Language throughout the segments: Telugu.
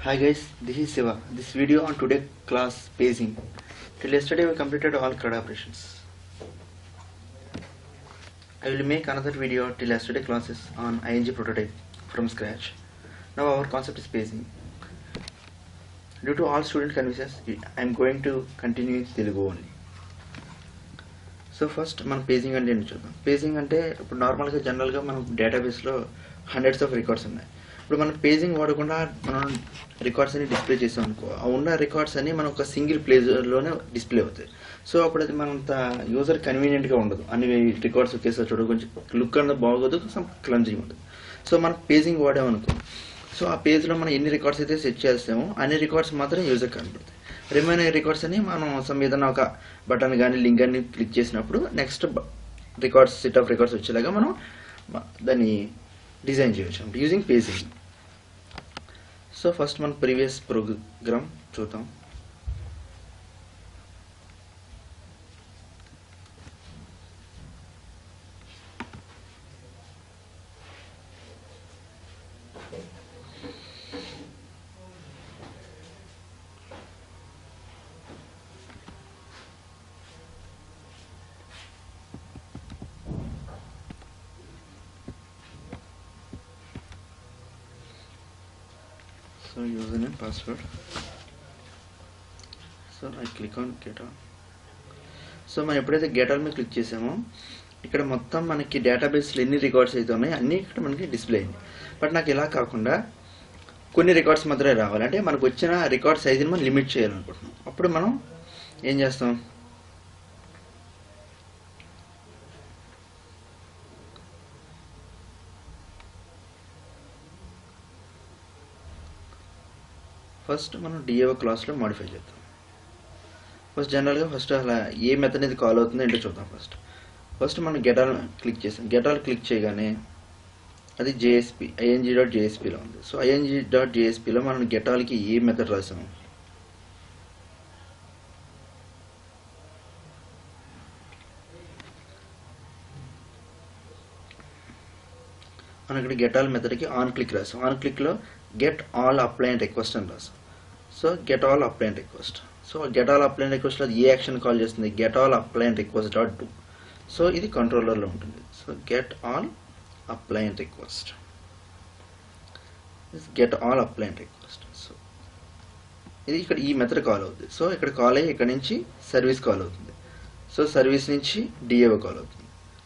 Hi guys, this is Siva. This video on today class paging. Till yesterday we completed all CRUD operations. I will make another video till yesterday classes on ING prototype from scratch. Now our concept is paging. Due to all student conveniences, I am going to continue in Telugu only. So first మనం పేజింగ్ అంటే ఏంటి చూద్దాం. పేజింగ్ అంటే ఇప్పుడు నార్మల్గా జనరల్గా మనం డేటాబేస్లో హండ్రెడ్స్ ఆఫ్ రికార్డ్స్ ఉన్నాయి. ఇప్పుడు మనం పేజింగ్ వాడకుండా మనం రికార్డ్స్ అని డిస్ప్లే చేసాం అనుకో, ఆ ఉన్న రికార్డ్స్ అని మనం ఒక సింగిల్ ప్లేస్లోనే డిస్ప్లే అవుతాయి. సో అప్పుడు అది మనంత యూజర్ కన్వీనియంట్గా ఉండదు. అన్ని రికార్డ్స్ ఒకేసారి చూడ కొంచెం లుక్ అనేది బాగోదు, సమ్ క్లమ్జీగా ఉంటుంది. సో మనం పేజింగ్ వాడామనుకో, సో ఆ పేజ్లో మనం ఎన్ని రికార్డ్స్ అయితే సెట్ చేస్తామో అన్ని రికార్డ్స్ మాత్రం యూజర్ కనబడతాయి. రిమైనింగ్ రికార్డ్స్ అని మనం ఏదైనా ఒక బటన్ కానీ లింక్ అని క్లిక్ చేసినప్పుడు next records set of records వచ్చేలాగా మనం దాన్ని డిజైన్ చేయవచ్చు యూజింగ్ పేజింగ్. సో ఫస్ట్ మనం ప్రీవియస్ ప్రోగ్రామ్ చూద్దాం. So username, password. So I click on get all. So మనం ఎప్పుడైతే గెట్ ఆల్ మీద క్లిక్ చేసామో ఇక్కడ మొత్తం మనకి డేటాబేస్లో ఎన్ని రికార్డ్స్ అయితే ఉన్నాయో అన్నీ ఇక్కడ మనకి డిస్ప్లే అయింది. బట్ నాకు ఇలా కాకుండా కొన్ని రికార్డ్స్ మాత్రమే రావాలి, అంటే మనకు వచ్చిన రికార్డ్ సైజుని మనం లిమిట్ చేయాలనుకుంటున్నాం. అప్పుడు మనం ఏం చేస్తాం, ఫస్ట్ మనం డిఏఓ క్లాస్లో మాడిఫై చేద్దాం. ఫస్ట్ జనరల్గా ఫస్ట్ అలా ఏ మెథడ్ ఇది కాల్ అవుతుందో ఏంటో చూద్దాం. ఫస్ట్ మనం గెట్ ఆల్ క్లిక్ చేసాం. గెట్ ఆల్ క్లిక్ చేయగానే అది జేఎస్పీ ing.jsp లో ఉంది. సో ing.jsp లో మనం గెట్ ఆల్కి ఏ మెథడ్ రాసాము, మనం ఇక్కడ గెట్ ఆల్ మెథడ్కి ఆన్ క్లిక్ రాసాం. ఆన్ క్లిక్లో get all apply and request అని రాసాం. So get all apply and request. So get all apply and రిక్వెస్ట్లో అది ఏ యాక్షన్ కాల్ చేస్తుంది, get all apply and request dot do. So ఇది కంట్రోలర్లో ఉంటుంది. So get all apply and request, get all apply and request. So ఇది ఇక్కడ ఈ మెథడ్ కాల్ అవుతుంది. సో ఇక్కడ కాల్ అయ్యి ఇక్కడ నుంచి సర్వీస్ కాల్ అవుతుంది. సో సర్వీస్ నుంచి డిఏఓ కాల్ అవుతుంది.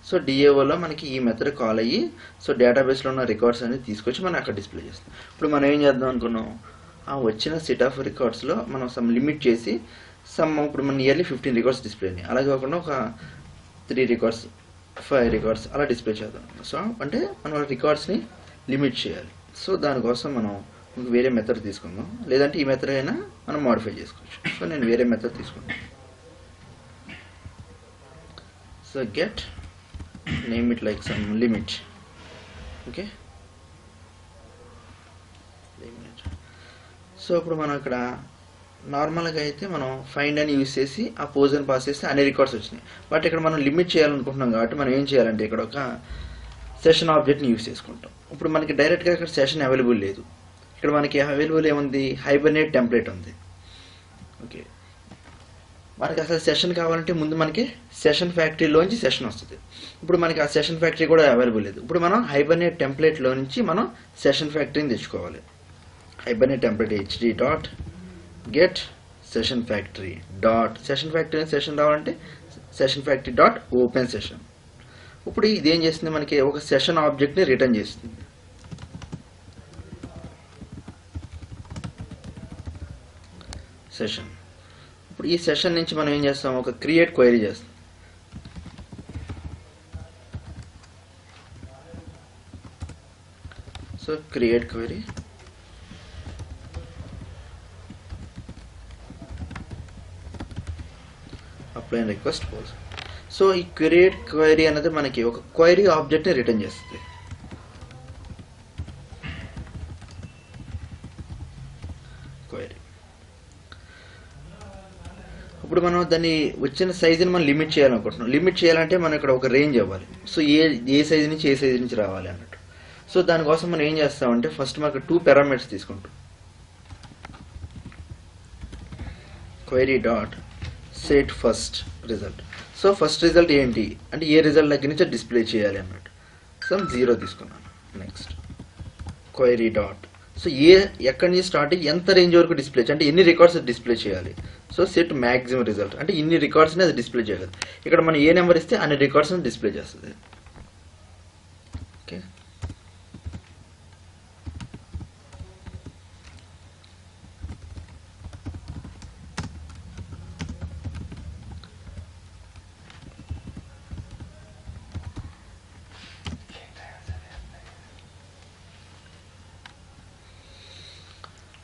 సో డిఏఓలో మనకి ఈ మెథడ్ కాల్ అయ్యి సో డేటాబేస్లో ఉన్న రికార్డ్స్ అనేది తీసుకొచ్చి మనం అక్కడ డిస్ప్లే చేస్తాం. ఇప్పుడు మనం ఏం చేద్దాం అనుకున్నాం, ఆ వచ్చిన సెట్ ఆఫ్ రికార్డ్స్లో మనం సమ్ లిమిట్ చేసి ఇప్పుడు మన నియర్లీ 15 రికార్డ్స్ డిస్ప్లే అయ్యి, అలా కాకుండా ఒక 3 రికార్డ్స్ 5 రికార్డ్స్ అలా డిస్ప్లే చేద్దాం. సో అంటే మనం రికార్డ్స్ని లిమిట్ చేయాలి. సో దానికోసం మనం వేరే మెథడ్ తీసుకుందాం, లేదంటే ఈ మెథడ్ అయినా మనం మాడిఫై చేసుకోవచ్చు. సో నేను వేరే మెథడ్ తీసుకుంటాను. So get name it like some limit. Okay, limit. So ఇప్పుడు మనం ఇక్కడ నార్మల్గా అయితే మనం ఫైండ్ అని యూజ్ చేసి ఆ పోజన్ పాస్ చేస్తే అన్ని రికార్డ్స్ వచ్చినాయి. బట్ ఇక్కడ మనం లిమిట్ చేయాలనుకుంటున్నాం కాబట్టి మనం ఏం చేయాలంటే ఇక్కడ ఒక సెషన్ ఆబ్జెక్ట్ని యూజ్ చేసుకుంటాం. ఇప్పుడు మనకి డైరెక్ట్గా ఇక్కడ సెషన్ అవైలబుల్ లేదు. ఇక్కడ మనకి అవైలబుల్ ఏముంది, హైబర్నేట్ టెంప్లెట్ ఉంది. ఓకే, మనకి అసలు సెషన్ కావాలంటే ముందు మనకి సెషన్ ఫ్యాక్టరీలోంచి సెషన్ వస్తుంది. ఇప్పుడు మనకి ఆ సెషన్ ఫ్యాక్టరీ కూడా అవైలబుల్ లేదు. ఇప్పుడు మనం హైబర్నేట్ టెంప్లెట్లో నుంచి మనం సెషన్ ఫ్యాక్టరీని తెచ్చుకోవాలి. Hibernate template hd dot get session factory dot session factory session రావాలంటే session factory dot open session. ఇప్పుడు ఇది ఏం చేస్తుంది, మనకి ఒక సెషన్ ఆబ్జెక్ట్ని రిటర్న్ చేస్తుంది. సెషన్. ఇప్పుడు ఈ సెషన్ నుంచి మనం ఏం చేస్తాం, ఒక క్రియేట్ క్వైరీ చేస్తాం. So create query, apply and request పోజ్. సో ఈ క్రియేట్ క్వైరీ అనేది మనకి ఒక క్వైరీ ఆబ్జెక్ట్ని రిటర్న్ చేస్తుంది. క్వైరీ. ఇప్పుడు మనం దాన్ని వచ్చిన సైజుని మనం లిమిట్ చేయాలనుకుంటున్నాం. లిమిట్ చేయాలంటే మనం ఇక్కడ ఒక రేంజ్ ఇవ్వాలి. సో ఏ సైజు నుంచి ఏ సైజు నుంచి రావాలి అన్నట్టు. సో దానికోసం మనం ఏం చేస్తామంటే ఫస్ట్ మనకు 2 పారామీటర్స్ తీసుకుంటాం. Query dot set first result. So first result ఏంటి అంటే ఏ రిజల్ట్ దగ్గర నుంచి డిస్ప్లే చేయాలి అన్నట్టు. సో 0 తీసుకున్నాను. నెక్స్ట్ క్వైరీ డాట్ సో ఎక్కడి నుంచి స్టార్ట్ ఎంత రేంజ్ వరకు డిస్ప్లే అంటే ఎన్ని రికార్డ్స్ డిస్ప్లే చేయాలి. సో సెట్ మ్యాక్సిమం రిజల్ట్ అంటే ఇన్ని రికార్డ్స్ని అది డిస్ప్లే చేయగలదు. ఇక్కడ మనం ఏ నెంబర్ ఇస్తే అన్ని రికార్డ్స్ని డిస్ప్లే చేస్తుంది. ఓకే,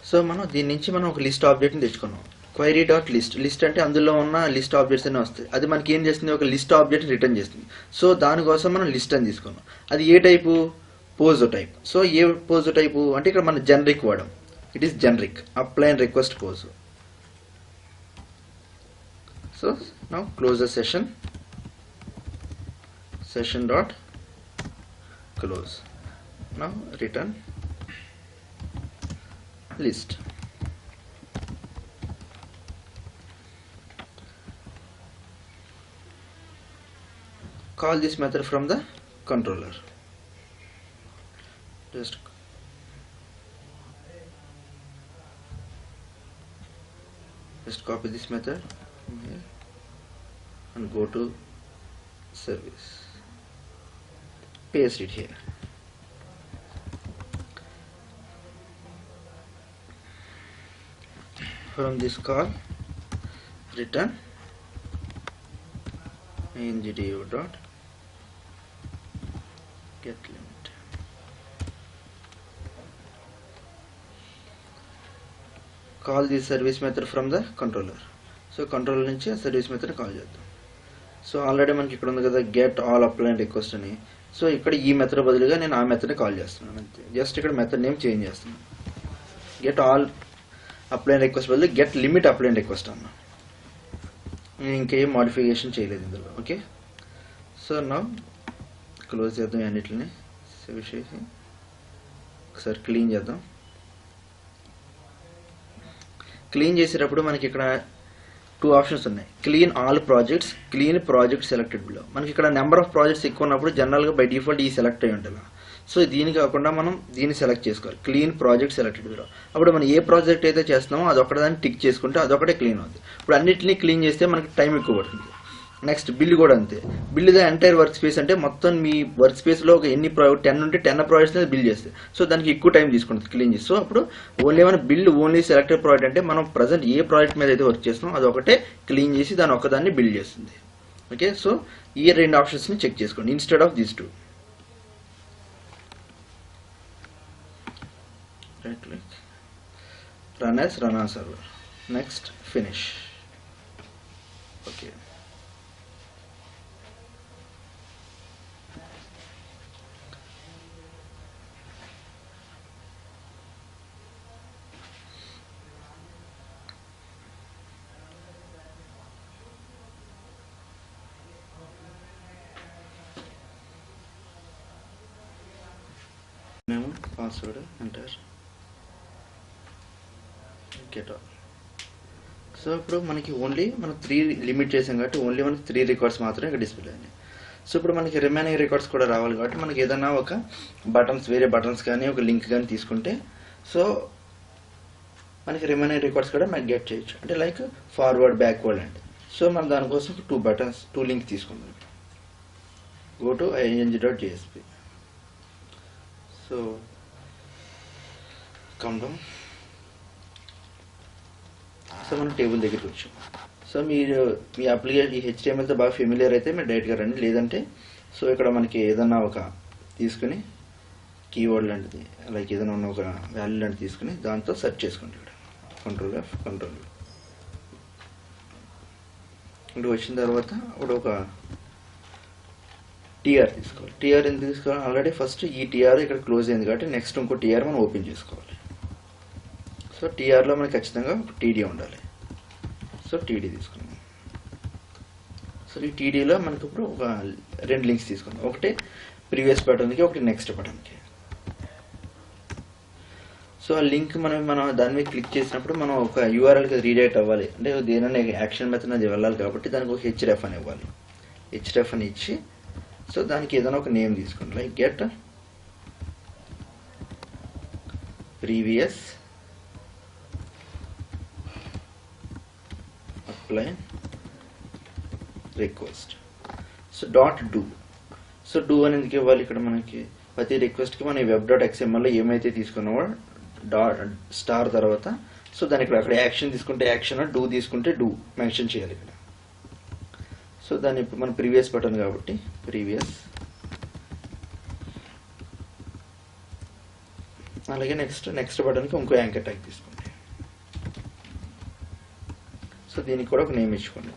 సో మనం దీని నుంచి మనం ఒక లిస్ట్ ఆబ్జెక్ట్ని తెచ్చుకున్నాం. క్వైరీ డాట్ లిస్ట్ అంటే అందులో ఉన్న లిస్ట్ ఆబ్జెక్ట్స్ అన్నీ వస్తాయి. అది మనకి ఏం చేస్తుంది, ఒక లిస్ట్ ఆబ్జెక్ట్ రిటర్న్ చేస్తుంది. సో దానికోసం మనం లిస్ట్ అని తీసుకున్నాం. అది ఏ టైపు, పోజో టైప్. సో ఏ పోజో టైపు అంటే ఇక్కడ మనం జనరిక్ వాడడం. It is generic apply and request పోజో. So now close the session dot close. Now return list. Call this method from the controller. Just copy this method here and go to service, paste it here. From this call return ingdu dot get limit. Call this service method from the controller. So controller నుంచి service method కాల్ చేద్దాం. సో ఆల్రెడీ మనకి ఇక్కడ ఉంది కదా get all apply and request అని. సో ఇక్కడ ఈ మెథడ్ బదులుగా నేను ఆ మెథడ్ కాల్ చేస్తున్నాను అంతే. జస్ట్ ఇక్కడ మెథడ్ నేమ్ చేంజ్ చేస్తున్నాను. get all అప్లై రిక్వెస్ట్ బదులు గెట్ లిమిట్ అప్లై రిక్వెస్ట్ అన్నా. నేను ఇంకేం మోడిఫికేషన్ చేయలేదు ఇందులో. ఓకే, సో నా క్లోజ్ చేద్దాం అన్నిటిని, సేవ్ చేసి ఒకసారి క్లీన్ చేద్దాం. క్లీన్ చేసేటప్పుడు మనకి ఇక్కడ 2 ఆప్షన్స్ ఉన్నాయి, clean all projects, clean project selected below. మనకి ఇక్కడ నెంబర్ ఆఫ్ ప్రాజెక్ట్స్ ఎక్కువ ఉన్నప్పుడు జనరల్గా బై డిఫాల్ట్ ఈ సెలెక్ట్ అయ్యి ఉంటుంది. సో దీని కాకుండా మనం దీన్ని సెలెక్ట్ చేసుకోవాలి, క్లీన్ ప్రాజెక్ట్ సెలెక్టెడ్ బిలో. అప్పుడు మనం ఏ ప్రాజెక్ట్ అయితే చేస్తున్నామో అదొకటి దాన్ని టిక్ చేసుకుంటే అదొకటే క్లీన్ అవుతుంది. ఇప్పుడు అన్నింటినీ క్లీన్ చేస్తే మనకి టైం ఎక్కువ పడుతుంది. నెక్స్ట్ బిల్ కూడా అంతే. Bill the entire work space అంటే మొత్తం మీ వర్క్ స్పేస్లో ఒక ఎన్ని 10 ఉంటే 10 ప్రాజెక్ట్స్ బిల్ చేస్తే సో దానికి ఎక్కువ టైం తీసుకుంటుంది క్లీన్ చేసి. సో అప్పుడు ఓన్లీ ఏమైనా బిల్ ఓన్లీ సెలెక్టెడ్ ప్రాజెక్ట్ అంటే మనం ప్రజెంట్ ఏ ప్రాజెక్ట్ మీద అయితే వర్క్ చేస్తున్నామో అదొకటే క్లీన్ చేసి దాని ఒకదాన్ని బిల్డ్ చేస్తుంది. ఓకే, సో ఈ 2 ఆప్షన్స్ని చెక్ చేసుకోండి instead of these 2. Right click, run as run on server. Next, finish. Okay. Name, password, enter. Get all. So ఇప్పుడు మనకి ఓన్లీ మనం 3 లిమిట్ చేసాం కాబట్టి ఓన్లీ మనకి 3 రికార్డ్స్ మాత్రమే ఇక్కడ డిస్ప్లే అయినాయి. సో ఇప్పుడు మనకి రిమైనింగ్ రికార్డ్స్ కూడా రావాలి కాబట్టి మనకి ఏదైనా ఒక బటన్స్, వేరే బటన్స్ కానీ ఒక లింక్ కానీ తీసుకుంటే సో మనకి రిమైనింగ్ రికార్డ్స్ కూడా మనకి గెట్ చేయొచ్చు. అంటే లైక్ ఫార్వర్డ్, బ్యాక్వర్డ్ అండి. సో మనం దానికోసం 2 బటన్స్, 2 లింక్ తీసుకుందాం. Go to ing.jsp. So come down. So మనం టేబుల్ దగ్గరికి వచ్చాం. సో మీరు మీ అప్లికేషన్ ఈ HTMLతో బాగా ఫెమిలియర్ అయితే మీరు డైరెక్ట్గా రండి. లేదంటే సో ఇక్కడ మనకి ఏదన్నా ఒక తీసుకుని కీవర్డ్ లాంటిది లైక్ ఏదైనా ఉన్న ఒక వాల్యూ లాంటిది తీసుకుని దాంతో సెర్చ్ చేసుకోండి. ఇక్కడ కంట్రోల్ F. ఇక్కడ వచ్చిన తర్వాత ఇప్పుడు ఒక TR తీసుకోవాలి. TR ఎందుకు తీసుకోవాలి, ఆల్రెడీ ఫస్ట్ ఈ TR ఇక్కడ క్లోజ్ అయింది కాబట్టి నెక్స్ట్ ఇంకో TR మనం ఓపెన్ చేసుకోవాలి. సో TRలో మనకి ఖచ్చితంగా ఒక TD ఉండాలి. సో TD తీసుకున్నాం. సో ఈ TDలో మనకి ఇప్పుడు ఒక 2 లింక్స్ తీసుకున్నాం. ఒకటి ప్రీవియస్ బటన్కి, ఒకటి నెక్స్ట్ బటన్కి. సో ఆ లింక్ మనం దాని మీద క్లిక్ చేసినప్పుడు మనం ఒక యూఆర్ఎల్కి రీడైరెక్ట్ అవ్వాలి, అంటే దేనైనా యాక్షన్ మెథడ్ అది వెళ్ళాలి కాబట్టి దానికి ఒక హెచ్రెఫ్ అని ఇవ్వాలి. హెచ్రెఫ్ అని ఇచ్చి సో దానికి ఏదైనా ఒక నేమ్ తీసుకోండి, like get previous apply request. So dot do. So do అని ఎందుకు ఇవ్వాలి, ఇక్కడ మనకి ప్రతి రిక్వెస్ట్కి మనం web.xmlలో ఏమైతే తీసుకున్నామో స్టార్ తర్వాత సో దాని ఇక్కడ అక్కడ యాక్షన్ తీసుకుంటే యాక్షన్, డూ తీసుకుంటే డూ మెన్షన్ చేయాలి ఇక్కడ. సో దాన్ని ఇప్పుడు మన ప్రీవియస్ బటన్ కాబట్టి ప్రీవియస్, అలాగే నెక్స్ట్ బటన్కి ఇంకో యాంకర్ ట్యాగ్ తీసుకోండి. సో దీనికి కూడా ఒక నేమ్ ఇచ్చుకోండి,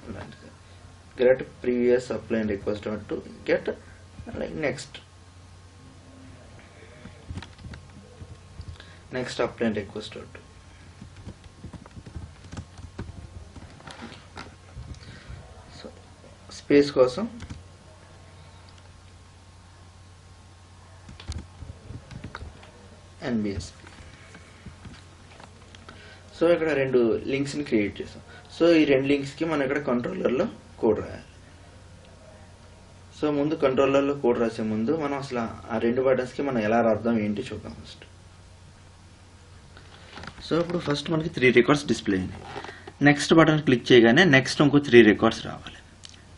get previous apply request dot to get అలాగే next apply request dot to. So space కోసం NBSP. సో ఇక్కడ రెండు లింక్స్ని క్రియేట్ చేసాం. సో ఈ రెండు లింక్స్కి మనం ఇక్కడ కంట్రోలర్లో కోడ్ రాయాలి. సో ముందు కంట్రోలర్లో కోడ్ రాసే ముందు మనం అసలు ఆ రెండు బటన్స్కి మనం ఎలా రాద్దాం ఏంటి చూద్దాం ఫస్ట్. సో ఇప్పుడు ఫస్ట్ మనకి 3 రికార్డ్స్ డిస్ప్లే అయింది. నెక్స్ట్ బటన్ క్లిక్ చేయగానే నెక్స్ట్ ఇంకో 3 రికార్డ్స్ రావాలి.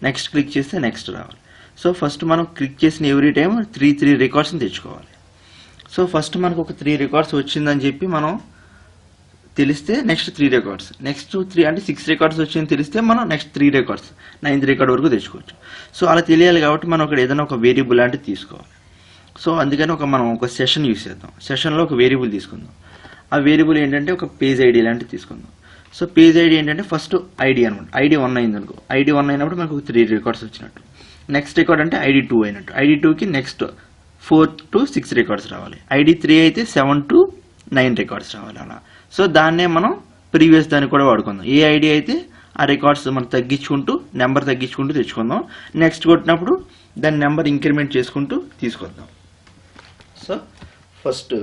నెక్స్ట్ క్లిక్ చేస్తే నెక్స్ట్ రావాలి. సో ఫస్ట్ మనం క్లిక్ చేసిన ఎవ్రీ టైం 3 రికార్డ్స్ని తెచ్చుకోవాలి. సో ఫస్ట్ మనకు ఒక 3 రికార్డ్స్ వచ్చిందని చెప్పి మనం తెలిస్తే నెక్స్ట్ 3 రికార్డ్స్, నెక్స్ట్ 3 అంటే 6 రికార్డ్స్ వచ్చిందని తెలిస్తే మనం నెక్స్ట్ 3 రికార్డ్స్ 9th రికార్డ్ వరకు తెచ్చుకోవచ్చు. సో అలా తెలియాలి కాబట్టి మనం ఇక్కడ ఏదైనా ఒక వేరియబుల్ లాంటిది తీసుకోవాలి. సో అందుకని మనం ఒక సెషన్ యూస్ చేద్దాం. సెషన్లో ఒక వేరియబుల్ తీసుకుందాం. ఆ వేరియబుల్ ఏంటంటే ఒక పేజ్ ఐడి లాంటిది తీసుకుందాం. సో పేజ్ ఐడి ఏంటంటే ఫస్ట్ ఐడి అనమాట. ఐడి 1 అయింది అనుకో, ఐడి 1 అయినప్పుడు మనకు 3 రికార్డ్స్ వచ్చినట్టు. నెక్స్ట్ రికార్డ్ అంటే ఐడి 2 అయినట్టు. ఐడి 2కి నెక్స్ట్ 4 to 6 రికార్డ్స్ రావాలి. ఐడి 3 అయితే 7 to 9 రికార్డ్స్ రావాలి అలా. సో దాన్నే మనం ప్రీవియస్ దాన్ని కూడా వాడుకుందాం. ఏ ఐడి అయితే ఆ రికార్డ్స్ మనం నెంబర్ తగ్గించుకుంటూ తెచ్చుకుందాం. నెక్స్ట్ కొట్టినప్పుడు దాని నెంబర్ ఇంక్రిమెంట్ చేసుకుంటూ తీసుకొద్దాం. సో ఫస్ట్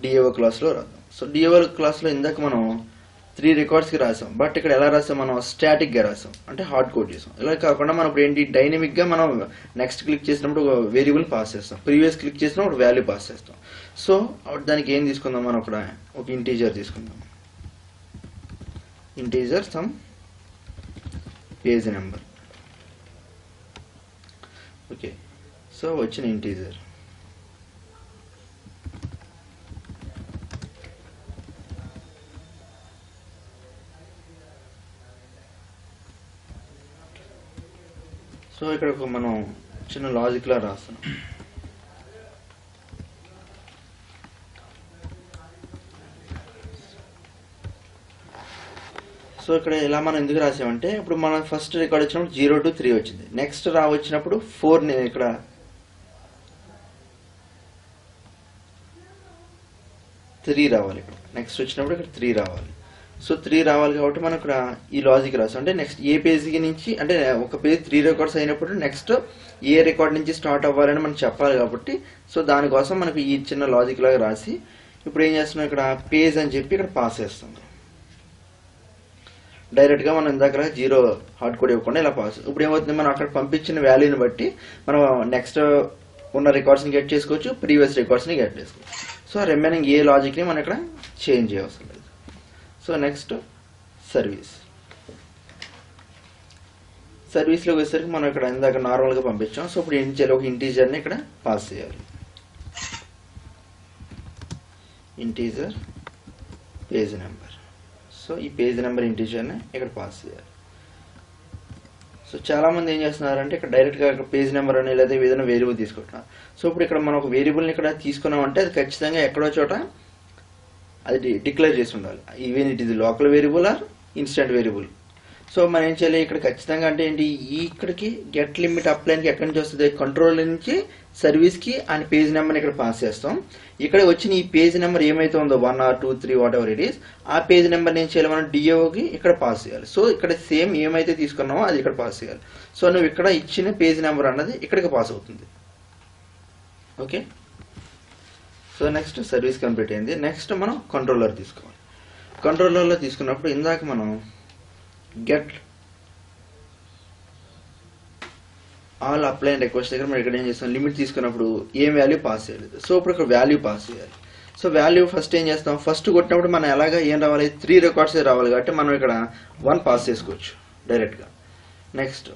డిఏఓ క్లాస్లో రాద్దాం. సో డిఏఓ క్లాస్లో ఇందాక మనం 3 రికార్డ్స్కి రాసాం, బట్ ఇక్కడ ఎలా రాసాం, మనం స్టాటిక్గా రాసాం, అంటే హార్డ్ కోడ్ చేసాం. ఇలా కాకుండా మనం ఇప్పుడు ఏంటి డైనమిక్గా మనం నెక్స్ట్ క్లిక్ చేసినప్పుడు ఒక వేరియబుల్ పాస్ చేస్తాం, ప్రీవియస్ క్లిక్ చేసినప్పుడు ఒక వాల్యూ పాస్ చేస్తాం. సో దానికి ఏం తీసుకుందాం, మనం అక్కడ ఒక ఇంటీజర్ తీసుకుందాం. Integer some page number. Okay, so వచ్చిన ఇంటీజర్. సో ఇక్కడ మనం చిన్న లాజిక్లా రాస్తున్నాం. సో ఇక్కడ ఇలా మనం ఎందుకు రాసామంటే ఇప్పుడు మనం ఫస్ట్ రికార్డ్ వచ్చినప్పుడు 0 to 3 వచ్చింది. నెక్స్ట్ వచ్చినప్పుడు 4 ఇక్కడ త్రీ రావాలి. ఇక్కడ నెక్స్ట్ వచ్చినప్పుడు ఇక్కడ 3 రావాలి. సో 3 రావాలి కాబట్టి మనం ఇక్కడ ఈ లాజిక్ రాసాం. అంటే నెక్స్ట్ ఏ పేజ్కి నుంచి, అంటే ఒక పేజ్ 3 రికార్డ్స్ అయినప్పుడు నెక్స్ట్ ఏ రికార్డ్ నుంచి స్టార్ట్ అవ్వాలని మనం చెప్పాలి కాబట్టి సో దానికోసం మనకు ఈ చిన్న లాజిక్ లాగా రాసి ఇప్పుడు ఏం చేస్తున్నాం, ఇక్కడ పేజ్ అని చెప్పి ఇక్కడ పాస్ చేస్తాం. డైరెక్ట్గా మనం ఇందాక 0 హార్డ్ కోడ్ ఇవ్వకుండా ఇలా పాస్. ఇప్పుడు ఏమవుతుంది, మనం అక్కడ పంపించిన వాల్యూని బట్టి మనం నెక్స్ట్ ఉన్న రికార్డ్స్ని గెట్ చేసుకోవచ్చు, ప్రీవియస్ రికార్డ్స్ని గెట్ చేసుకోవచ్చు. సో రిమైనింగ్ ఏ లాజిక్ని మనం ఇక్కడ చేంజ్ చేయవలసిన లేదు. సో నెక్స్ట్ సర్వీస్లోకి వచ్చేసరికి మనం ఇక్కడ ఇందాక నార్మల్గా పంపించాం. సో ఇప్పుడు ఏం చేయాలి, ఒక ఇంటీజర్ని ఇక్కడ పాస్ చేయాలి. Integer page number. సో ఈ పేజ్ నెంబర్ ఇంటీజర్ని ఇక్కడ పాస్ చేయాలి. సో చాలామంది ఏం చేస్తున్నారంటే ఇక్కడ డైరెక్ట్గా పేజ్ నెంబర్ అని లేదా ఏదైనా వేరియబుల్ తీసుకుంటున్నారు. సో ఇప్పుడు ఇక్కడ మనం ఒక వేరియబుల్ని ఇక్కడ తీసుకున్నామంటే అది ఖచ్చితంగా ఎక్కడో చోట అది డిక్లేర్ చేసి ఉండాలి. ఈవెన్ ఇట్ ఇది local variable or instance variable. So మనం ఏం చేయాలి, ఇక్కడ ఖచ్చితంగా అంటే ఏంటి, ఇక్కడికి గెట్ లిమిట్ అప్లైన్కి ఎక్కడి నుంచి వస్తుంది, కంట్రోల్ నుంచి సర్వీస్కి అని పేజ్ నెంబర్ని ఇక్కడ పాస్ చేస్తాం. ఇక్కడ వచ్చిన ఈ పేజ్ నెంబర్ ఏమైతే ఉందో 1 or 2, 3 what ever it is, ఆ పేజ్ నెంబర్ ఏం చేయాలి, మనం డిఓకి ఇక్కడ పాస్ చేయాలి. సో ఇక్కడ సేమ్ ఏమైతే తీసుకున్నామో అది ఇక్కడ పాస్ చేయాలి. సో నువ్వు ఇక్కడ ఇచ్చిన పేజ్ నెంబర్ అన్నది ఇక్కడికి పాస్ అవుతుంది. Okay, so next service complete అయింది. నెక్స్ట్ మనం కంట్రోలర్ తీసుకోవాలి. కంట్రోలర్లో తీసుకున్నప్పుడు ఇందాక మనం get all apply and request దగ్గర మనం ఇక్కడ ఏం చేస్తాం, లిమిట్ తీసుకున్నప్పుడు ఏం వాల్యూ పాస్ చేయలేదు. సో ఇప్పుడు ఇక్కడ వాల్యూ పాస్ చేయాలి. సో వాల్యూ ఫస్ట్ ఏం చేస్తాం, ఫస్ట్ కొట్టినప్పుడు మనం ఎలాగా ఏం రావాలి, 3 రికార్డ్స్ రావాలి కాబట్టి మనం ఇక్కడ 1 పాస్ చేసుకోవచ్చు డైరెక్ట్గా. నెక్స్ట్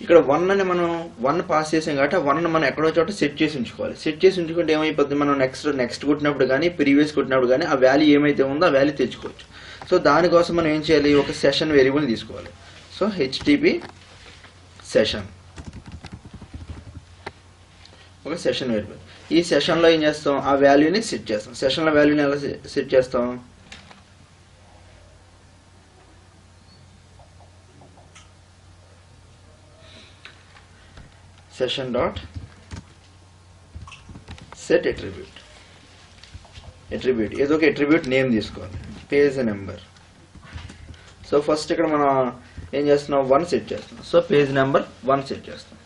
ఇక్కడ 1 అని మనం 1 పాస్ చేసాం కాబట్టి ఆ 1 మనం ఎక్కడో చోట సెట్ చేసి ఉంచుకోవాలి. సెట్ చేసి ఉంచుకుంటే ఏమైపోతుంది, మనం నెక్స్ట్ కొట్టినప్పుడు కానీ ప్రీవియస్ కొట్టినప్పుడు కానీ ఆ వాల్యూ ఏమైతే ఉందో ఆ వాల్యూ తెచ్చుకోవచ్చు. సో దానికోసం మనం ఏం చేయాలి, ఒక సెషన్ వేరియబుల్ తీసుకోవాలి. సో హెచ్టిపి సెషన్, ఒక సెషన్ వేరియబుల్. ఈ సెషన్లో ఏం చేస్తాం, ఆ వాల్యూని సెట్ చేస్తాం. సెషన్లో వాల్యూని ఎలా సెట్ చేస్తాం, సెషన్ డాట్ సెట్ అట్రిబ్యూట్. ఏదో ఒక అట్రిబ్యూట్ నేమ్ తీసుకోవాలి, పేజ్ నెంబర్. సో ఫస్ట్ ఇక్కడ మనం ఏం చేస్తున్నాం, 1 సెట్ చేస్తున్నాం. సో పేజ్ నెంబర్ 1 సెట్ చేస్తాం.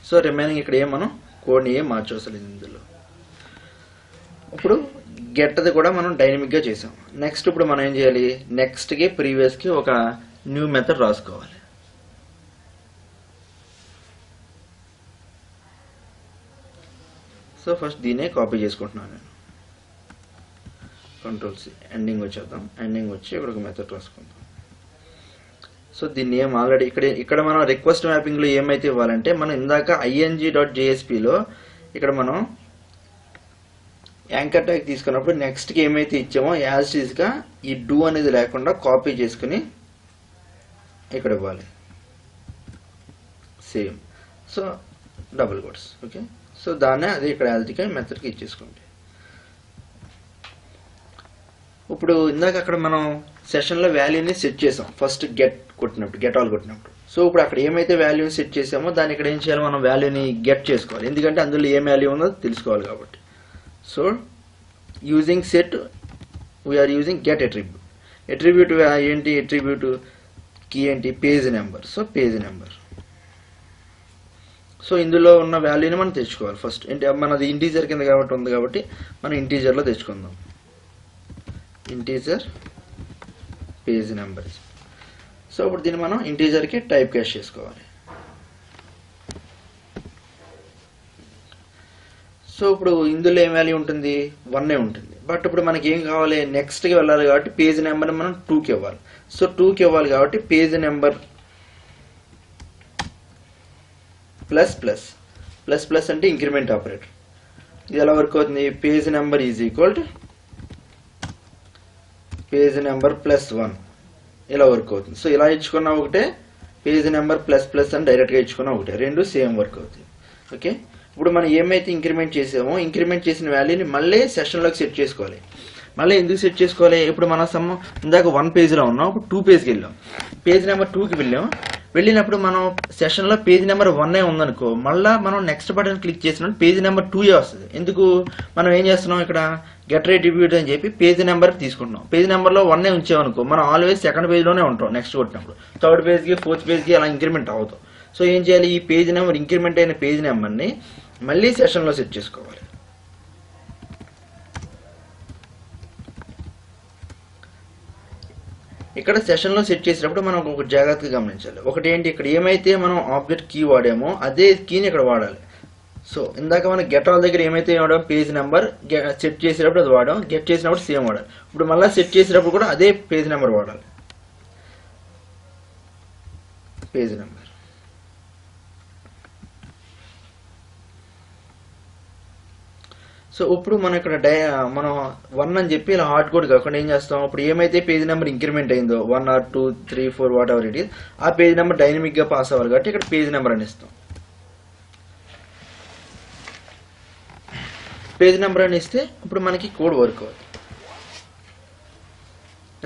సో రిమైనింగ్ ఇక్కడ మనం కోడ్ని ఏం మార్చవసరం ఇందులో. ఇప్పుడు గెట్ది కూడా మనం డైనమిక్గా చేసాం. నెక్స్ట్ ఇప్పుడు మనం ఏం చేయాలి, నెక్స్ట్కి ప్రీవియస్కి ఒక న్యూ మెథడ్ రాసుకోవాలి. సో ఫస్ట్ దీనే కాపీ చేసుకుంటున్నాను నేను. కంట్రోల్ సి, ఎండింగ్ వచ్చేద్దాం. ఎండింగ్ వచ్చి ఇక్కడ ఒక మెథడ్ రాసుకుందాం. సో దీన్ని ఏం ఆల్రెడీ ఇక్కడ మనం రిక్వెస్ట్ మ్యాపింగ్లో ఏమైతే ఇవ్వాలంటే, మనం ఇందాక ing.jsp లో ఇక్కడ మనం యాంకర్ ట్యాగ్ తీసుకున్నప్పుడు నెక్స్ట్కి ఏమైతే ఇచ్చామో యాజ్ ఈజ్గా ఈ డూ అనేది లేకుండా కాపీ చేసుకుని ఇక్కడ ఇవ్వాలి same. So double quotes, okay. So దాన్నే అది ఇక్కడ యాజ్గా మెథడ్కి ఇచ్చేసుకోండి. ఇప్పుడు ఇందాక అక్కడ మనం సెషన్లో వాల్యూని సెట్ చేసాం ఫస్ట్ గెట్ ఆల్ కొట్టినప్పుడు. సో ఇప్పుడు అక్కడ ఏమైతే వాల్యూని సెట్ చేసామో దాన్ని ఇక్కడ ఏం చేయాలి, మనం వాల్యూని గెట్ చేసుకోవాలి. ఎందుకంటే అందులో ఏం వాల్యూ ఉందో తెలుసుకోవాలి కాబట్టి. So using set we are using get attribute. Attribute ఏంటి, అట్రిబ్యూట్ కీ ఏంటి, page number. So page number. So ఇందులో ఉన్న వాల్యూని మనం తెచ్చుకోవాలి ఫస్ట్. మనది ఇంటీజర్ కింద కాబట్టి ఉంది కాబట్టి మనం ఇంటీజర్లో తెచ్చుకుందాం. Integer page number. సో ఇప్పుడు దీన్ని మనం ఇంటీజర్కి టైప్ క్యాష్ చేసుకోవాలి. సో ఇప్పుడు ఇందులో ఏం వాల్యూ ఉంటుంది, 1 ఉంటుంది. బట్ ఇప్పుడు మనకి ఏం కావాలి, నెక్స్ట్కి వెళ్ళాలి కాబట్టి పేజ్ నెంబర్ని మనం 2కి ఇవ్వాలి. సో 2కి ఇవ్వాలి కాబట్టి page number plus plus plus plus అంటే ఇంక్రిమెంట్ ఆపరేటర్. ఇది ఎలా వర్క్ అవుతుంది, page number is equal to page number +1 ఇలా వర్క్ అవుతుంది. సో ఇలా ఇచ్చుకున్నా ఒకటే, పేజ్ నెంబర్ ప్లస్ ప్లస్ అని డైరెక్ట్గా ఇచ్చుకున్నా ఒకటే, రెండు సేమ్ వర్క్ అవుతుంది. ఓకే. ఇప్పుడు మనం ఏమైతే ఇంక్రిమెంట్ చేసామో ఇంక్రిమెంట్ చేసిన వాల్యూని మళ్ళీ సెషన్లోకి సెట్ చేసుకోవాలి. మళ్ళీ ఎందుకు సెట్ చేసుకోవాలి, ఇప్పుడు మన ఇందాక 1 పేజ్లో ఉన్నాం, ఇప్పుడు 2 పేజ్కి వెళ్ళాం. పేజ్ నెంబర్ 2కి వెళ్ళినప్పుడు మనం సెషన్లో పేజ్ నెంబర్ 1 ఉందనుకో, మళ్ళీ మనం నెక్స్ట్ బటన్ క్లిక్ చేసినప్పుడు పేజ్ నెంబర్ 2 వస్తుంది. ఎందుకు, మనం ఏం చేస్తున్నాం, ఇక్కడ గెట్ అట్రిబ్యూట్ అని చెప్పి పేజ్ నెంబర్ తీసుకుంటున్నాం. పేజ్ నెంబర్లో 1 ఉంచామనుకో, మనం ఆల్వేస్ సెకండ్ పేజ్లోనే ఉంటాం. నెక్స్ట్ కొట్టినప్పుడు థర్డ్ పేజ్కి, ఫోర్త్ పేజ్కి అలా ఇంక్రిమెంట్ అవుతాం. సో ఏం చేయాలి, ఈ పేజ్ నెంబర్ ఇంక్రిమెంట్ అయిన పేజ్ నెంబర్ని మళ్ళీ సెషన్లో సెట్ చేసుకోవాలి. ఇక్కడ సెషన్లో సెట్ చేసేటప్పుడు మనం ఒక జాగ్రత్తగా గమనించాలి. ఒకటి ఏంటి, ఇక్కడ ఏమైతే మనం ఆబ్జెక్ట్ కీ వాడామో అదే కీని ఇక్కడ వాడాలి. సో ఇందాక మనం గెట్ ఆల్ దగ్గర ఏమైతే వాడాం, పేజ్ నెంబర్ సెట్ చేసేటప్పుడు అది వాడాం, గెట్ చేసినప్పుడు సేమ్ వాడాలి. ఇప్పుడు మళ్ళీ సెట్ చేసేటప్పుడు కూడా అదే పేజ్ నెంబర్ వాడాలి. Page number. సో ఇప్పుడు మనం ఇక్కడ మనం 1 అని చెప్పి ఇలా హార్డ్ కోడ్ కాకుండా ఏం చేస్తాం, ఇప్పుడు ఏమైతే పేజ్ నెంబర్ ఇంక్రిమెంట్ అయిందో 1 or 2, 3, 4 what ever it is, ఆ పేజ్ నెంబర్ డైనమిక్గా పాస్ అవ్వాలి కాబట్టి ఇక్కడ పేజ్ నెంబర్ అని ఇస్తాం. పేజ్ నెంబర్ అని ఇస్తే ఇప్పుడు మనకి కోడ్ వర్క్ అవుతుంది.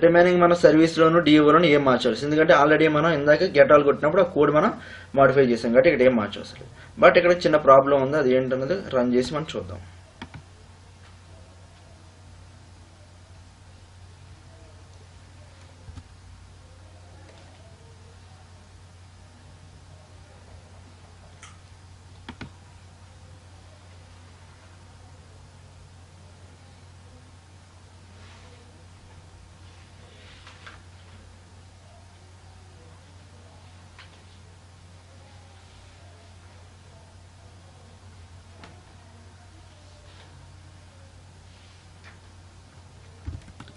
రిమైనింగ్ మన సర్వీస్లోను డిఓలోను ఏం మార్చాల్సి, ఎందుకంటే ఆల్రెడీ మనం ఇందాక గెట్ ఆల్ కొట్టినప్పుడు ఆ కోడ్ మనం మాడిఫై చేసాం కాబట్టి ఇక్కడ ఏం మార్చవసరం. బట్ ఇక్కడ చిన్న ప్రాబ్లం ఉంది, అది ఏంటన్నది రన్ చేసి మనం చూద్దాం.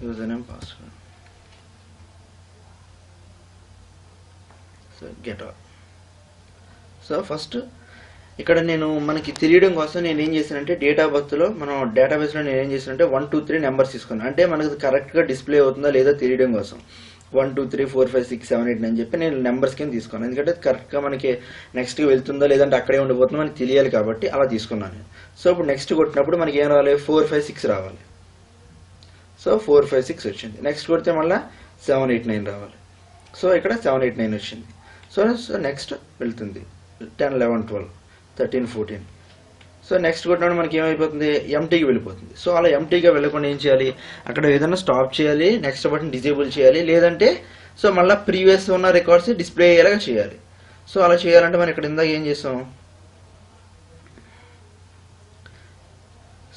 username password. So get all. So first ఇక్కడ నేను మనకి తెలియడం కోసం నేను ఏం చేశానంటే డేట్ ఆఫ్ బర్త్లో మనం డేటాబేస్లో నేను ఏం చేశానంటే 1 2 3 నెంబర్స్ తీసుకున్నాను. అంటే మనకు కరెక్ట్గా డిస్ప్లే అవుతుందా లేదా తెలియడం కోసం 1 2 3 4 5 6 7 8 అని చెప్పి నేను నెంబర్స్ కింద తీసుకున్నాను. ఎందుకంటే కరెక్ట్గా మనకి నెక్స్ట్కి వెళ్తుందా లేదంటే అక్కడే ఉండిపోతుందో మనకి తెలియాలి కాబట్టి అలా తీసుకున్నాను. సో ఇప్పుడు నెక్స్ట్ కొట్టినప్పుడు మనకి ఏం రావాలి, 4 5 6 రావాలి. సో 4 5 6 వచ్చింది. నెక్స్ట్ కొడితే మళ్ళీ 7 8 9 రావాలి. సో ఇక్కడ 7 8 9 వచ్చింది. సో నెక్స్ట్ వెళ్తుంది 10 11 12 13 14. సో నెక్స్ట్ కొట్టినప్పుడు మనకి ఏమైపోతుంది, ఎంటీకి వెళ్ళిపోతుంది. సో అలా ఎంటీగా వెళ్ళకుండా ఏం చేయాలి, అక్కడ ఏదైనా స్టాప్ చేయాలి, నెక్స్ట్ బటన్ డిజేబుల్ చేయాలి, లేదంటే సో మళ్ళీ ప్రీవియస్ ఉన్న రికార్డ్స్ డిస్ప్లే అయ్యేలాగా చేయాలి. సో అలా చేయాలంటే మనం ఇక్కడ ఇందాక ఏం చేస్తాం,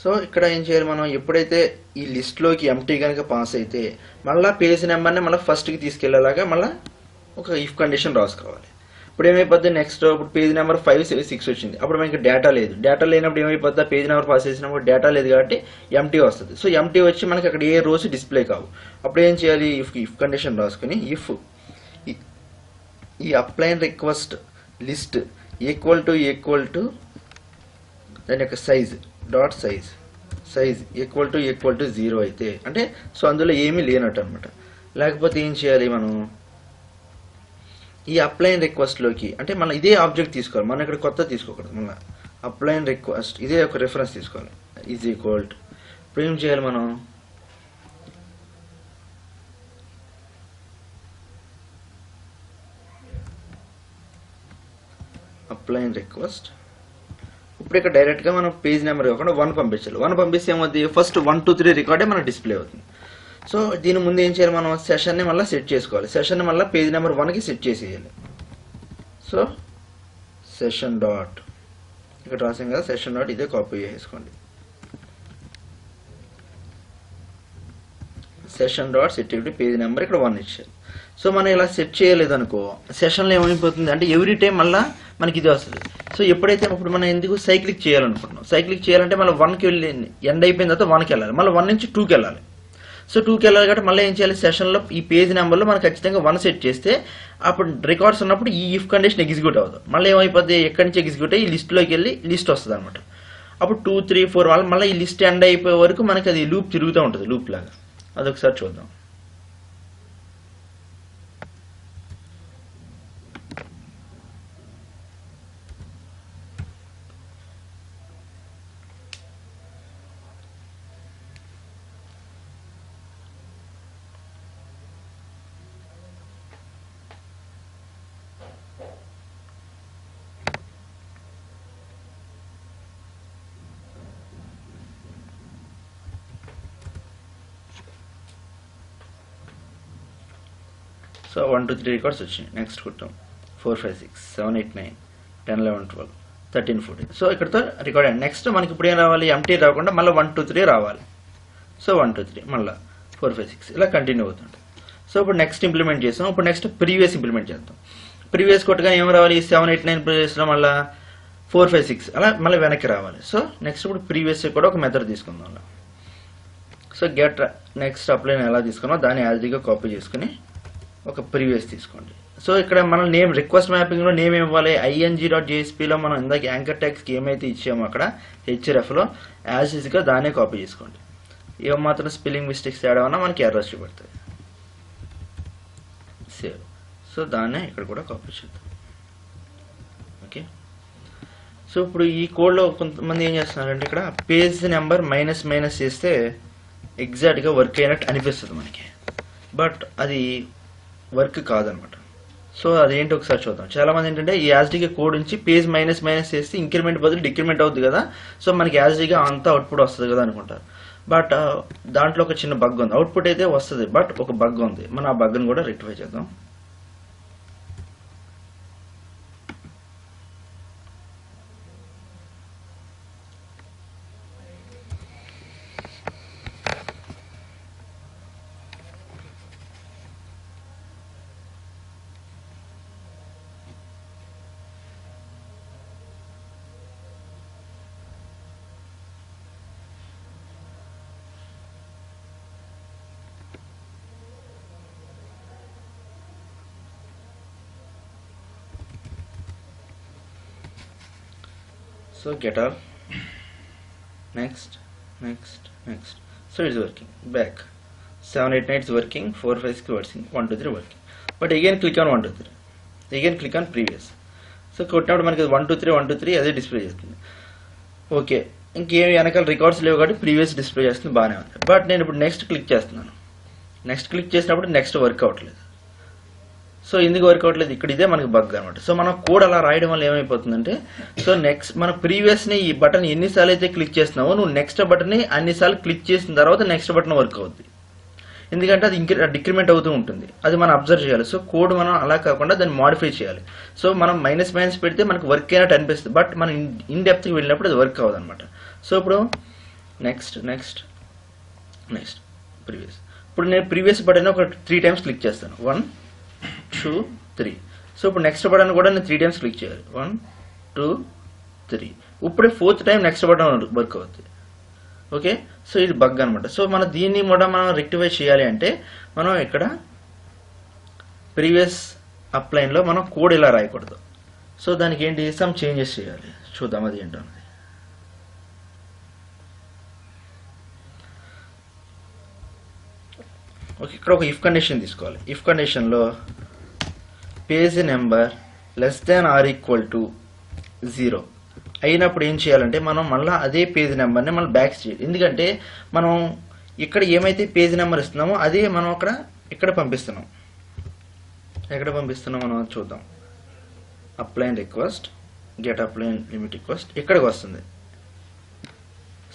సో ఇక్కడ ఏం చేయాలి, మనం ఎప్పుడైతే ఈ లిస్ట్లోకి ఎంటీ కనుక పాస్ అయితే మళ్ళీ పేజ్ నెంబర్ని మళ్ళీ ఫస్ట్కి తీసుకెళ్లేలాగా మళ్ళీ ఒక ఇఫ్ కండిషన్ రాసుకోవాలి. ఇప్పుడు ఏమైపోద్ది, నెక్స్ట్ ఇప్పుడు పేజ్ నెంబర్ 5 6 వచ్చింది. అప్పుడు మనకి డేటా లేదు. డేటా లేనప్పుడు ఏమైపోద్ది, పేజ్ నెంబర్ పాస్ చేసినప్పుడు డేటా లేదు కాబట్టి ఎంటీ వస్తుంది. సో ఎంటీ వచ్చి మనకి అక్కడ ఏ రోస్ డిస్ప్లే కావు. అప్పుడు ఏం చేయాలి, ఇఫ్ కండిషన్ రాసుకుని ఇఫ్ ఈ upline request list equal to దాని యొక్క size dot size equal to 0 అయితే అంటే సో అందులో ఏమీ లేనట్టు అనమాట. లేకపోతే ఏం చేయాలి, మనం ఈ అప్లైన్ రిక్వెస్ట్లోకి అంటే మనం ఇదే ఆబ్జెక్ట్ తీసుకోవాలి, మనం ఇక్కడ కొత్త తీసుకోకూడదు. మళ్ళీ అప్లైన్ రిక్వెస్ట్ ఇదే ఒక రిఫరెన్స్ తీసుకోవాలి. ఈజ్ ఈక్వల్ టు ఇప్పుడు ఏం చేయాలి, మనం అప్లైన్ రిక్వెస్ట్ ఇప్పుడు ఇక్కడ డైరెక్ట్గా మనం పేజ్ నెంబర్ కాకుండా 1 పంపించాలి. 1 పంపిస్తే ఏమవుతుంది, ఫస్ట్ 1 2 3 రికార్డే మనకు డిస్ప్లే అవుతుంది. సో దీని ముందు ఏం చేయాలి, మనం సెషన్ని మళ్ళీ సెట్ చేసుకోవాలి. సెషన్ని మళ్ళీ పేజ్ నెంబర్ 1కి సెట్ చేసేయాలి. సో సెషన్ డాట్ ఇక్కడ రాసాం కదా, సెషన్ డాట్ ఇదే కాపీ చేసుకోండి. Session dot set page number ఇక్కడ 1 ఇచ్చారు. సో మనం ఇలా సెట్ చేయలేదు అనుకో, సెషన్లో ఏమైపోతుంది అంటే ఎవ్రీ టైం మళ్ళీ మనకి ఇది వస్తుంది. సో ఎప్పుడైతే ఇప్పుడు మనం ఎందుకు సైక్లిక్ చేయాలనుకుంటున్నాం, సైక్లిక్ చేయాలంటే మళ్ళీ 1కి వెళ్ళి ఎండ్ అయిపోయిన తర్వాత 1కి వెళ్ళాలి, మళ్ళీ 1 నుంచి 2కి వెళ్ళాలి. సో 2కి వెళ్ళాలి కాబట్టి మళ్ళీ ఏం చేయాలి, సెషన్లో ఈ పేజ్ నెంబర్లో మనం ఖచ్చితంగా 1 సెట్ చేస్తే అప్పుడు రికార్డ్స్ ఉన్నప్పుడు ఈ ఇఫ్ కండిషన్ ఎగ్జిక్యూట్ అవుతుంది. మళ్ళీ ఏమైపోద్ది, ఎక్కడి నుంచి ఎగ్జిక్యూట్ అయ్యి ఈ లిస్ట్లోకి వెళ్ళి లిస్ట్ వస్తుంది అనమాట. అప్పుడు 2 3 4 మళ్ళీ ఈ లిస్ట్ ఎండ్ అయిపోయే వరకు మనకి అది లూప్ తిరుగుతూ ఉంటుంది, లూప్ లాగా. అదొకసారి చూద్దాం. సో 1 2 3 రికార్డ్స్ వచ్చినాయి. నెక్స్ట్ కొట్టాం 4 5 6 7 8 9 10 11 12 13 14. సో ఇక్కడతో రికార్డ్ అయ్యింది. నెక్స్ట్ మనకి ఇప్పుడు ఏం రావాలి, ఎంటీ రాకుండా మళ్ళీ 1 2 3 రావాలి. సో 1 2 3 మళ్ళీ 4 5 6 ఇలా కంటిన్యూ అవుతుంది. సో ఇప్పుడు నెక్స్ట్ ఇంప్లిమెంట్ చేస్తాం. ఇప్పుడు నెక్స్ట్ ప్రీవియస్ ఇంప్లిమెంట్ చేద్దాం. ప్రీవియస్ కొట్టగా ఏం రావాలి, 7 8 9 ప్రీవియస్లో మళ్ళీ 4 5 6 అలా మళ్ళీ వెనక్కి రావాలి. సో నెక్స్ట్ ఇప్పుడు ప్రీవియస్ కూడా ఒక మెథడ్ తీసుకుందాం. సో గెట్ నెక్స్ట్ అప్లైన్ ఎలా తీసుకున్నామో దాన్ని యాజ్గా కాపీ చేసుకుని ఒక ప్రీవియస్ తీసుకోండి. సో ఇక్కడ మనం నేమ్ రిక్వెస్ట్ మ్యాపింగ్లో నేమ్ ఇవ్వాలి. ing.jsp లో మనం ఇందాక యాంకర్ ట్యాగ్స్కి ఏమైతే ఇచ్చామో అక్కడ hrefలో యాజ్ ఈజ్గా దాన్నే కాపీ చేసుకోండి. ఏమాత్రం స్పెల్లింగ్ మిస్టేక్స్ తేడా ఉన్నా మనకి ఎర్రర్స్ చూపెడుతుంది. సేవ్. సో దాన్నే ఇక్కడ కూడా కాపీ చేద్దాం. ఓకే. సో ఇప్పుడు ఈ కోడ్లో కొంతమంది ఏం చేస్తున్నారంటే ఇక్కడ పేజ్ నెంబర్ మైనస్ చేస్తే ఎగ్జాక్ట్గా వర్క్ అయినట్టు అనిపిస్తుంది మనకి, బట్ అది వర్క్ కాదనమాట. సో అదేంటి ఒకసారి చూద్దాం. చాలా మంది ఏంటంటే ఈ యాజ్డీగా కోడ్ నుంచి పేజ్ మైనస్ చేస్తే ఇంక్రిమెంట్ బదులు డిక్రిమెంట్ అవుతుంది కదా, సో మనకి యాజ్డీగా అంతా అవుట్పుట్ వస్తుంది కదా అనుకుంటారు. బట్ దాంట్లో ఒక చిన్న బగ్ ఉంది. అవుట్పుట్ అయితే వస్తుంది, బట్ ఒక బగ్ ఉంది. మనం ఆ బగ్ని కూడా రెక్టిఫై చేద్దాం. So get all, next, so it's working. Back 7 8 9 is working, 4 5 6 working, 1 2 3 working. But again click on 1 2 3, again click on previous. So కొట్టినప్పుడు మనకి 1 2 3 1 2 3 అదే డిస్ప్లే చేస్తుంది. ఓకే, ఇంకేం వెనకాల రికార్డ్స్ లేవు కాబట్టి ప్రీవియస్ డిస్ప్లే చేస్తుంది, బాగానే ఉంది. బట్ నేను ఇప్పుడు నెక్స్ట్ క్లిక్ చేస్తున్నాను. నెక్స్ట్ క్లిక్ చేసినప్పుడు నెక్స్ట్ వర్క్ అవ్వట్లేదు. సో ఎందుకు వర్క్ అవ్వట్లేదు, ఇక్కడ ఇదే మనకి బగ్ అనమాట. సో మనం కోడ్ అలా రాయడం వల్ల ఏమైపోతుందంటే, సో నెక్స్ట్ మన ప్రీవియస్ని ఈ బటన్ ఎన్నిసార్లు అయితే క్లిక్ చేస్తున్నావో నువ్వు నెక్స్ట్ బటన్ని అన్నిసార్లు క్లిక్ చేసిన తర్వాత నెక్స్ట్ బటన్ వర్క్ అవుద్ది. ఎందుకంటే అది డిక్రిమెంట్ అవుతూ ఉంటుంది, అది మనం అబ్జర్వ్ చేయాలి. సో కోడ్ మనం అలా కాకుండా దాన్ని మాడిఫై చేయాలి. సో మనం మైనస్ పెడితే మనకు వర్క్ అయినట్టు అనిపిస్తుంది, బట్ మనం ఇన్ డెప్త్కి వెళ్ళినప్పుడు అది వర్క్ అవ్వదు అనమాట. సో ఇప్పుడు నెక్స్ట్ ప్రీవియస్. ఇప్పుడు నేను ప్రీవియస్ బటన్ ఒక 3 times క్లిక్ చేస్తాను. 1 2 3. సో ఇప్పుడు నెక్స్ట్ బటన్ కూడా నేను 3 times క్లిక్ చేయాలి. 1 2 3. ఇప్పుడే 4th time next button work అవుతుంది. ఓకే, సో ఇది బగ్ అనమాట. సో మనం దీన్ని కూడా మనం రెక్టిఫై చేయాలి అంటే మనం ఇక్కడ ప్రీవియస్ అప్లైన్లో మనం కోడ్ ఇలా రాయకూడదు. సో దానికి ఏంటి, సమ్ చేంజెస్ చేయాలి. చూద్దాం అది ఏంటో. ఓకే, ఇక్కడ ఒక ఇఫ్ కండిషన్ తీసుకోవాలి. ఇఫ్ కండిషన్లో పేజ్ నెంబర్ <= 0 అయినప్పుడు ఏం చేయాలంటే మనం మళ్ళీ అదే పేజ్ నెంబర్ని మళ్ళీ బ్యాక్ చేయాలి. ఎందుకంటే మనం ఇక్కడ ఏమైతే పేజ్ నెంబర్ ఇస్తున్నామో అదే మనం ఇక్కడ పంపిస్తున్నాం. ఎక్కడ పంపిస్తున్నాం మనం చూద్దాం. Upline request, get upline limit request ఇక్కడికి వస్తుంది.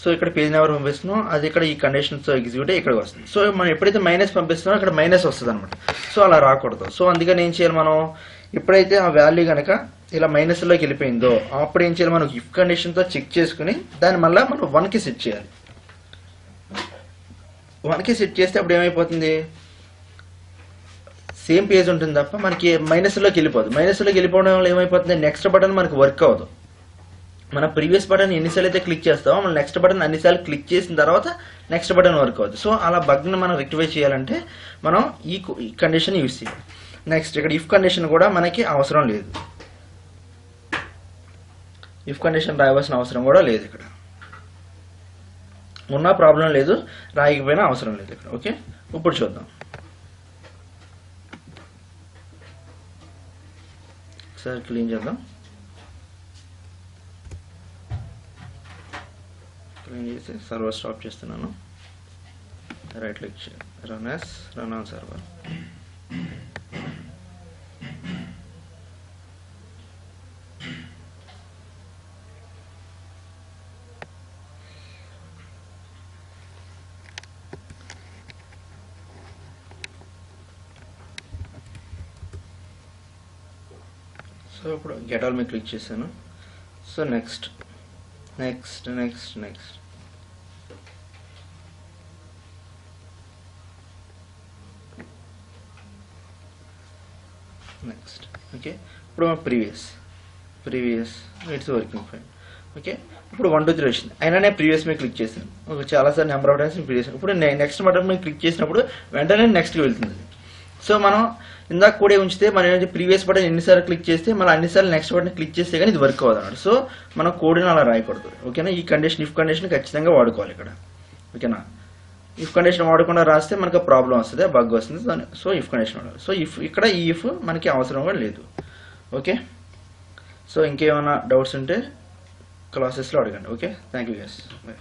సో ఇక్కడ పేజ్ నెంబర్ పంపిస్తున్నాం, అది ఇక్కడ ఈ కండిషన్స్తో ఎగ్జిక్యూట్ ఇక్కడికి వస్తుంది. సో మనం ఎప్పుడైతే మైనస్ పంపిస్తున్నామో అక్కడ మైనస్ వస్తుంది అనమాట. సో అలా రాకూడదు. సో అందుకని ఏం చేయాలి, మనం ఎప్పుడైతే ఆ వాల్యూ కనుక ఇలా మైనస్లోకి వెళ్ళిపోయిందో అప్పుడు ఏం చేయాలి, మనం ఇఫ్ కండిషన్తో చెక్ చేసుకుని దాన్ని మళ్ళీ మనం 1కి సెట్ చేయాలి. 1కి సెట్ చేస్తే అప్పుడు ఏమైపోతుంది, సేమ్ పేజ్ ఉంటుంది తప్ప మనకి మైనస్లోకి వెళ్ళిపోదు. మైనస్లోకి వెళ్ళిపోవడం వల్ల ఏమైపోతుంది, నెక్స్ట్ బటన్ మనకి వర్క్ అవ్వదు. మన ప్రీవియస్ బటన్ ఎన్నిసార్లు అయితే క్లిక్ చేస్తామో మన నెక్స్ట్ బటన్ అన్నిసార్లు క్లిక్ చేసిన తర్వాత నెక్స్ట్ బటన్ వర్క్ అవుతుంది. సో అలా బగ్ని మనం రెక్టిఫై చేయాలంటే మనం ఈ కండిషన్ యూజ్ చేయాలి. నెక్స్ట్ ఇక్కడ ఇఫ్ కండిషన్ కూడా మనకి అవసరం లేదు. ఇఫ్ కండిషన్ రాయవలసిన అవసరం కూడా లేదు. ఇక్కడ ఉన్న ప్రాబ్లం లేదు, రాయకపోయినా అవసరం లేదు ఇక్కడ. ఓకే, ఇప్పుడు చూద్దాం. ఒకసారి క్లీన్ చేద్దాం. క్లీన్ చేసి సర్వర్ స్టాప్ చేస్తున్నాను. Right click run on server. So ఇప్పుడు గెట్ ఆల్ మీద క్లిక్ చేశాను. సో నెక్స్ట్ ఓకే, ఇప్పుడు previous it's working fine. Okay, ఇప్పుడు 1 2 3 వచ్చింది, అయినా నేను ప్రీవియస్ మీద క్లిక్ చేశాను. చాలాసార్లు నెంబర్ ఆఫ్ టైమ్స్ ప్రీవియస్. ఇప్పుడు నెక్స్ట్ బటన్ మీద క్లిక్ చేసినప్పుడు వెంటనే నెక్స్ట్కి వెళ్తుంది. సో మనం ఇందాక కూడా ఉంచితే మనం ఏంటంటే ప్రీవియస్ బటన్ ఎన్నిసార్లు క్లిక్ చేస్తే మనం అన్నిసార్లు నెక్స్ట్ బటన్ క్లిక్ చేస్తే కానీ ఇది వర్క్ అవ్వదు అన్నమాట. సో మనం కోడ్ని అలా రాయకూడదు. ఓకేనా, ఈ కండిషన్ ఇఫ్ కండిషన్ ఖచ్చితంగా వాడుకోవాలి ఇక్కడ. ఓకేనా, ఇఫ్ కండిషన్ వాడకుండా రాస్తే మనకు ప్రాబ్లం వస్తుంది, బగ్ వస్తుంది. సో ఇఫ్ కండిషన్ వాడాలి. సో ఇక్కడ ఈ ఇఫ్ మనకి అవసరం కూడా లేదు. ఓకే, సో ఇంకేమైనా డౌట్స్ ఉంటే క్లాసెస్లో అడగండి. Okay, thank you guys, by.